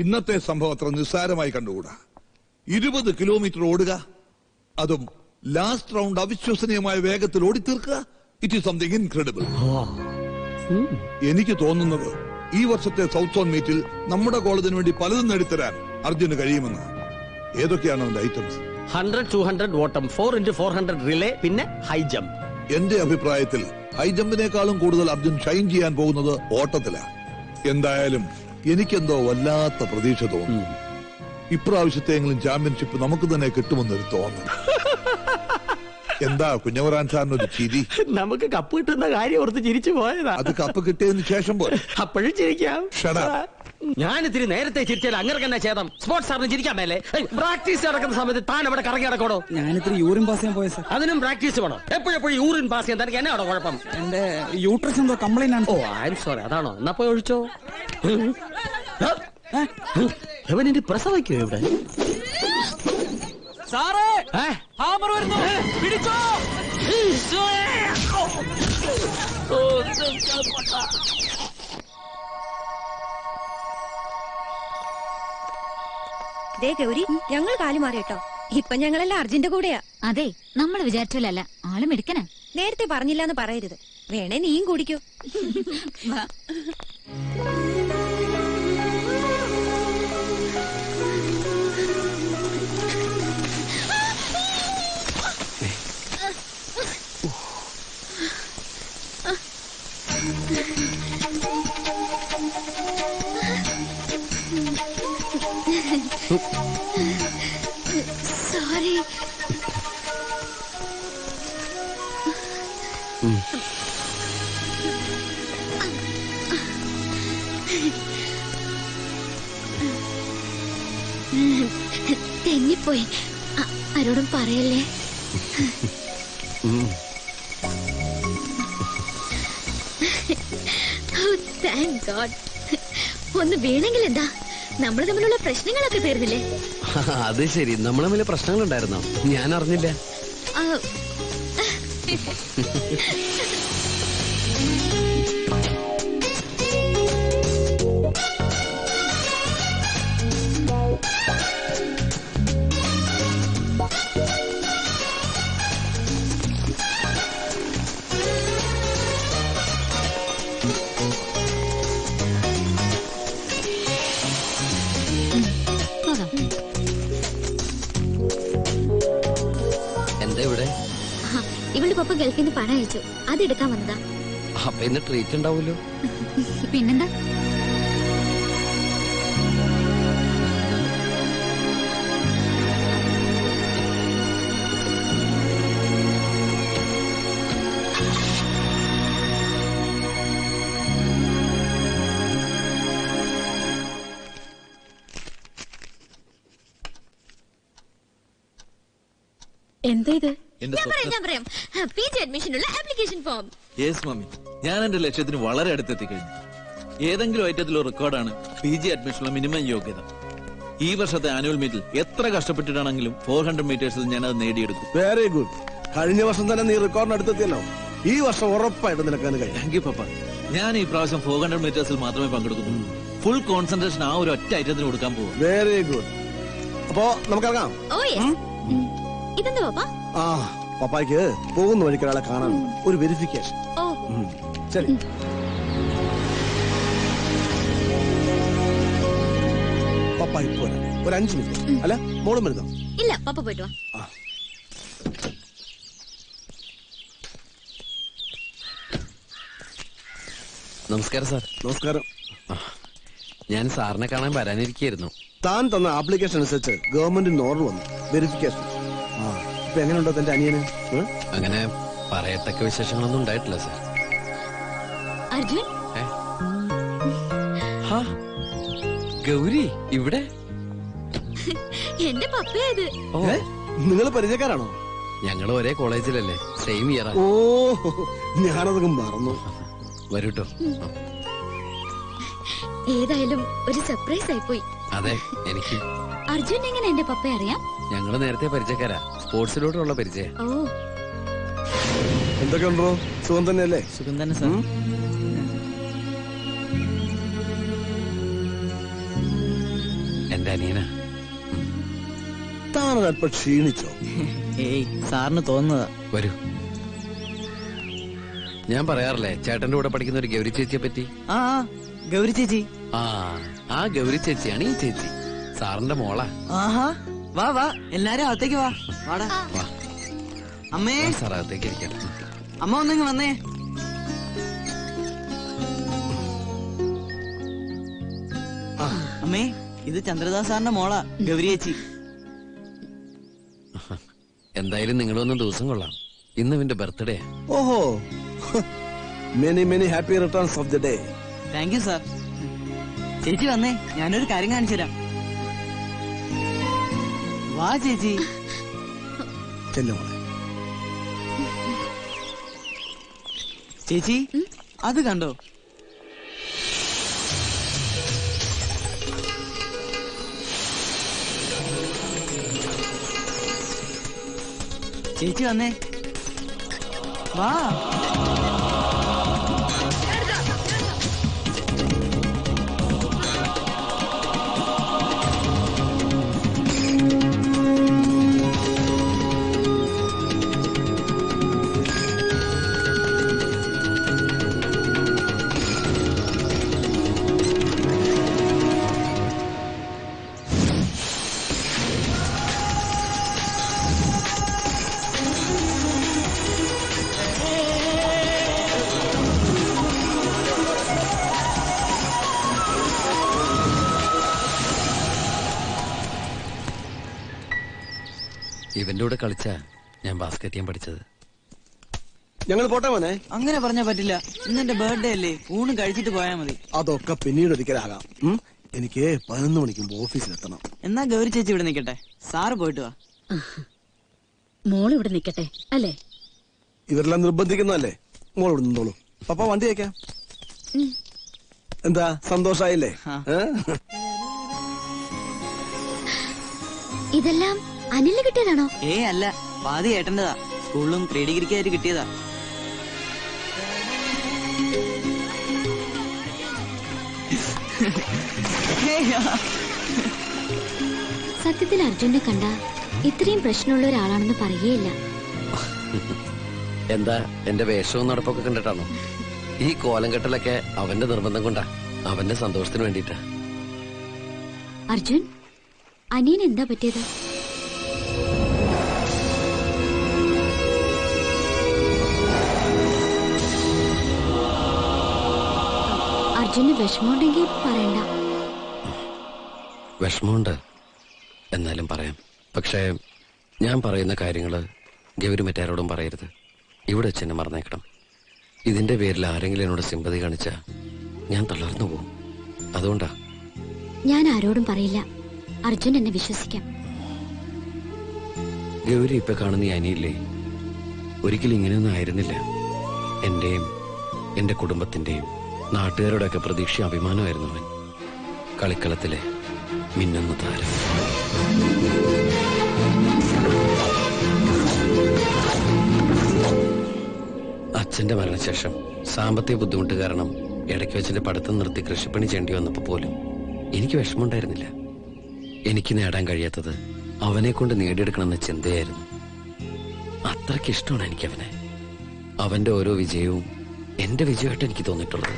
ഇന്നത്തെ സംഭവം അത്ര നിസ്സാരമായി കണ്ടുകൂടാ. 20 കിലോമീറ്റർ ഓടുക, അതും ലാസ്റ്റ് റൗണ്ട് അവിശ്വസനീയമായ വേഗത്തിൽ ഓടിത്തീർക്കുക. It is something incredible. എനിക്ക് തോന്നുന്നത് ഈ വർഷത്തെ സൗത്ത് സോൺ മീറ്റിൽ നമ്മുടെ കോളേജിന് വേണ്ടി പലതും നേടിത്തരാൻ അർജുന് കഴിയുമെന്ന്. ഏതൊക്കെയാണ് അവന്റെ ഐറ്റംസ്? 100, 200 ഓട്ടം, 4x400 റിലേ, പിന്നെ ഹൈ ജമ്പ്. എന്റെ അഭിപ്രായത്തിൽ ഹൈ ജമ്പിനേക്കാളും കൂടുതൽ അർജുൻ ഷൈൻ ചെയ്യാൻ പോകുന്നത് ഓട്ടത്തിലാണ്. എന്തായാലും എനിക്കെന്തോ വല്ലാത്ത പ്രതീക്ഷ തോന്നുന്നു. ഇപ്രാവശ്യത്തെങ്കിലും ചാമ്പ്യൻഷിപ്പ് നമുക്ക് തന്നെ കിട്ടുമെന്നൊരു തോന്നൽ. എന്താ കുഞ്ഞവറാൻ സാറിനൊരു ചിരി? നമുക്ക് കപ്പ് കിട്ടുന്ന കാര്യം ഓർത്ത് ചിരിച്ചു പോയതാ. അത് കപ്പ് കിട്ടിയതിന് ശേഷം പോലെ അപ്പോഴും ചിരിക്കാം. ഞാൻ ഇത്തിരി നേരത്തെ ചിരിച്ചാൽ അങ്ങനെ തന്നെ ചേതം. സ്പോർട്സ് സാറിന് ചിരിക്കാൻ മേലെ. പ്രാക്ടീസ് നടക്കുന്ന സമയത്ത് താൻ അവിടെ കറങ്ങി നടക്കണോ? ഞാനിത്തിരി യൂറിൻ പാസ് ചെയ്യാൻ പോയ സാർ. അതിനും പ്രാക്ടീസ് വേണം. എപ്പോഴെപ്പോഴും യൂറിൻ പാസ് ചെയ്യാൻ തനിക്ക് എന്നാണോ കുഴപ്പം? എന്റെ യൂട്രസ് എന്തോ കംപ്ലൈന്റ് ആണ്. ഓ ഐ എം സോറി. അതാണോ? എന്നാ പോയി ഒഴിച്ചോ. എവനെ പ്രസവിക്കോ ഇവിടെ? സാറേ, ഹാമർ വരുന്നു, പിടിച്ചോ. ഗൗരി, ഞങ്ങൾ കാലുമാറി കേട്ടോ. ഇപ്പൊ ഞങ്ങളെല്ലാം അർജുന്റെ കൂടെയാ. അതെ, നമ്മൾ വിചാരിച്ചില്ലല്ല. ആള് മിടുക്കനാ. നേരത്തെ പറഞ്ഞില്ലാന്ന് പറയരുത്. വേണേ നീയും കുടിക്കൂ. സോറി. തെന്നിപ്പോയി. ആരോടും പറയല്ലേ. Thank God. ഒന്ന് വീണെങ്കിൽ എന്താ, നമ്മൾ തമ്മിലുള്ള പ്രശ്നങ്ങളൊക്കെ തീർന്നില്ലേ? അത് ശരി, നമ്മൾ തമ്മിൽ പ്രശ്നങ്ങളുണ്ടായിരുന്നോ? ഞാൻ അറിഞ്ഞില്ല. എന്താ ഇവിടെ? ഇവളുടെ പപ്പ ഗൾഫിൽ നിന്ന് പണം അയച്ചു, അത് എടുക്കാൻ വന്നതാ. അപ്പൊ ഇന്ന് ട്രീറ്റ് ഉണ്ടാവൂലോ? പിന്നെന്താ? എന്താ ഇത്? ഞാൻ പറയാം. PG അഡ്മിഷനുള്ള ആപ്ലിക്കേഷൻ ഫോം. യെസ് മമ്മി, ഞാൻ എന്റെ ലക്ഷ്യത്തിന് വളരെ അടുത്തെത്തി കഴിഞ്ഞു. ഏതെങ്കിലും ഐറ്റത്തിലോ റെക്കോർഡാണ് PG അഡ്മിഷനുള്ള മിനിമം യോഗ്യത. ഈ വർഷത്തെ ആനുവൽ മീറ്റിൽ എത്ര കഷ്ടപ്പെട്ടിട്ടാണെങ്കിലും 400 മീറ്റേഴ്സിൽ ഞാൻ അത് നേടിയെടുക്കും. Very good. കഴിഞ്ഞ വർഷം തന്നെ നീ റെക്കോർഡിന് അടുത്തെത്തിയല്ലോ. ഈ വർഷം ഉറപ്പായിട്ട് നിനക്കാൻ കഴിയും. താങ്ക് യു പപ്പ. ഞാൻ ഈ പ്രാവശ്യം 400 മീറ്റേഴ്സിൽ മാത്രമേ പങ്കെടുക്കുന്നുള്ളൂ. ഫുൾ കോൺസെൻട്രേഷൻ ആ ഒരു ഒറ്റ ഐറ്റത്തിന് കൊടുക്കാൻ പോകും. Very good. അപ്പോ നമുക്കിറങ്ങാം. ഇതെന്താ പപ്പ? ആ, പപ്പായ്ക്ക് പോകുന്ന വഴിക്ക് ഒരാളെ കാണാൻ ഒരു വെരിഫിക്കേഷൻ. ശരി. പപ്പ ഇപ്പോ ഒരു 5 മിനിറ്റ്. അല്ല, മോളും വരുന്നോ? ഇല്ല, പപ്പ പോയിട്ട് വാ. നമസ്കാരം സാർ. നമസ്കാരം. ഞാൻ സാറിനെ കാണാൻ വരാനിരിക്കായിരുന്നു. താൻ തന്ന ആപ്ലിക്കേഷൻ അനുസരിച്ച് ഗവൺമെന്റിന് ഓർഡർ വന്നു, വെരിഫിക്കേഷൻ. ഇപ്പൊ എങ്ങനെയുണ്ടോ തന്റെ അനിയന്? അങ്ങനെ പറയത്തക്ക വിശേഷങ്ങളൊന്നും ഉണ്ടായിട്ടില്ല സാർ. അർജുൻ, ഗൗരി ഇവിടെ? എന്റെ പപ്പയത്. നിങ്ങൾ പരിചയക്കാരാണോ? ഞങ്ങൾ ഒരേ കോളേജിലല്ലേ, സെയിം ഇയർ. ഓ, ഞാനതൊക്കെ മറന്നു. വരൂട്ടോ. ഏതായാലും ഒരു സർപ്രൈസ് ആയിപ്പോയി. അതെ, എനിക്ക്. അർജുൻ എങ്ങനെ എന്റെ പപ്പയെ അറിയാം? ഞങ്ങള് നേരത്തെ പരിചയക്കാരാ, സ്പോർട്സിലോട്ടുള്ള പരിചയം. ഓ, എന്തൊക്കെ ഉണ്ടോ? സുഖം തന്നെയല്ലേ? സുഖം തന്നെ സാർ. എന്റെ അനിയനാ. താനൊരല്പം ക്ഷീണിച്ചോ? ഏയ് സാറിന് തോന്നുന്നതാ. വരൂ. ഞാൻ പറയാറില്ലേ ചേട്ടന്റെ കൂടെ പഠിക്കുന്ന ഒരു ഗൗരി ചേച്ചിയെ പറ്റി. ആ ഗൗരി ചേച്ചി. ആ ഗൗരി ചേച്ചിയാണ് ഈ ചേച്ചി, സാറിന്റെ മോളാ. ആഹാ, വാ വാ എല്ലാരും അകത്തേക്ക് വാ. വാടാ. വാ അമ്മേ, സാർ അകത്തേക്ക് ഇരിക്കാം. അമ്മ ഒന്നിങ്ങ് വന്നേ. അമ്മേ, ഇത് ചന്ദ്രദാസ് സാറിന്റെ മോളാ ഗൗരി ചേച്ചി. എന്തായാലും നിങ്ങളൊന്നും ദിവസം കൊള്ളാം. ഇന്ന് ഇവന്റെ ബർത്ത്ഡേ. ഓഹോ, many many happy returns of the day. Thank you sir. ചേച്ചി വന്നേ, ഞാനൊരു കാര്യം കാണിച്ചു തരാം. വാ ചേച്ചി. ചെല്ലു മോളെ. ചേച്ചി അത് കണ്ടോ? ചേച്ചി വന്നേ, വാ. ഇവന്റെ കൂടെ കളിച്ചാ ഞാൻ ബാസ്കറ്റ് ചെയ്യാൻ പഠിച്ചത്. ഞങ്ങൾ പോട്ടെ മോനെ. അങ്ങനെ പറഞ്ഞാ പറ്റില്ല. ഇന്ന് എന്റെ ബർത്ത്ഡേ അല്ലേ, ഊണ് കഴിച്ചിട്ട് പോയാ മതി. അതൊക്കെ പിന്നീട് ഒരിക്കലാകാം. എനിക്ക് 11 മണിക്ക് ഓഫീസിലെത്തണം. എന്നാ ഗൗരി ചേച്ചി ഇവിടെ നിക്കട്ടെ, സാറ് പോയിട്ട് വാ. മോള് ഇവിടെ നിക്കട്ടെ അല്ലേ? ഇവരെല്ലാം നിർബന്ധിക്കുന്നതല്ലേ. മോൾ ഇവിടെ നിന്നോളൂ. പപ്പ വണ്ടി വയ്ക്കാം. എന്താ സന്തോഷായില്ലേ? ഇതെല്ലാം അനിലിന് കിട്ടിയതാണോ? അല്ല, പാതി ഏട്ടന്റെതാ. സ്കൂളിലും പ്രീ ഡിഗ്രിക്കായിട്ട് കിട്ടിയതാ. സത്യത്തിൽ അർജുനെ കണ്ട ഇത്രയും പ്രശ്നമുള്ള ഒരാളാണെന്ന് പറയുകയില്ല. എന്താ എന്റെ വേഷവും നടപ്പൊക്കെ കണ്ടിട്ടാണോ? ഈ കോലം കെട്ടലൊക്കെ അവന്റെ നിർബന്ധം കൊണ്ടാ, അവന്റെ സന്തോഷത്തിന് വേണ്ടിട്ടാ. അർജുൻ, അനിയൻ എന്താ പറ്റിയത്? അർജുന് വിഷമമുണ്ടെങ്കിൽ പറയണ്ട. വിഷമമുണ്ട്, എന്നാലും പറയാം. പക്ഷേ ഞാൻ പറയുന്ന കാര്യങ്ങള് ഗൗരി മറ്റാരോടും പറയരുത്. ഇവിടെ വെച്ച് എന്നെ മറന്നേക്കണം. ഇതിന്റെ പേരിൽ ആരെങ്കിലും എന്നോട് സിമ്പതി കാണിച്ചാ ഞാൻ തളർന്നു പോകും. അതുകൊണ്ടാ. ഞാൻ ആരോടും പറയില്ല. അർജുൻ എന്നെ വിശ്വസിക്കാം. ഗൗരി ഇപ്പൊ കാണുന്ന ഈ അനിയില്ലേ, ഒരിക്കലും ഇങ്ങനെയൊന്നും ആയിരുന്നില്ല. എന്റെയും എന്റെ കുടുംബത്തിന്റെയും നാട്ടുകാരുടെയൊക്കെ പ്രതീക്ഷ അഭിമാനമായിരുന്നു അവൻ. കളിക്കളത്തിലെ മിന്നുന്ന താരം. അച്ഛന്റെ മരണശേഷം സാമ്പത്തിക ബുദ്ധിമുട്ട് കാരണം ഇടയ്ക്ക് വെച്ചിന്റെ പഠിത്തം നിർത്തി കൃഷിപ്പണി ചെയ്യേണ്ടി വന്നപ്പോ പോലും എനിക്ക് വിഷമമുണ്ടായിരുന്നില്ല. എനിക്ക് നേടാൻ കഴിയാത്തത് അവനെ കൊണ്ട് നേടിയെടുക്കണമെന്ന ചിന്തയായിരുന്നു. അത്രയ്ക്ക് ഇഷ്ടമാണ് എനിക്ക് അവനെ. അവന്റെ ഓരോ വിജയവും എന്റെ വിജയമായിട്ട് എനിക്ക് തോന്നിയിട്ടുള്ളത്.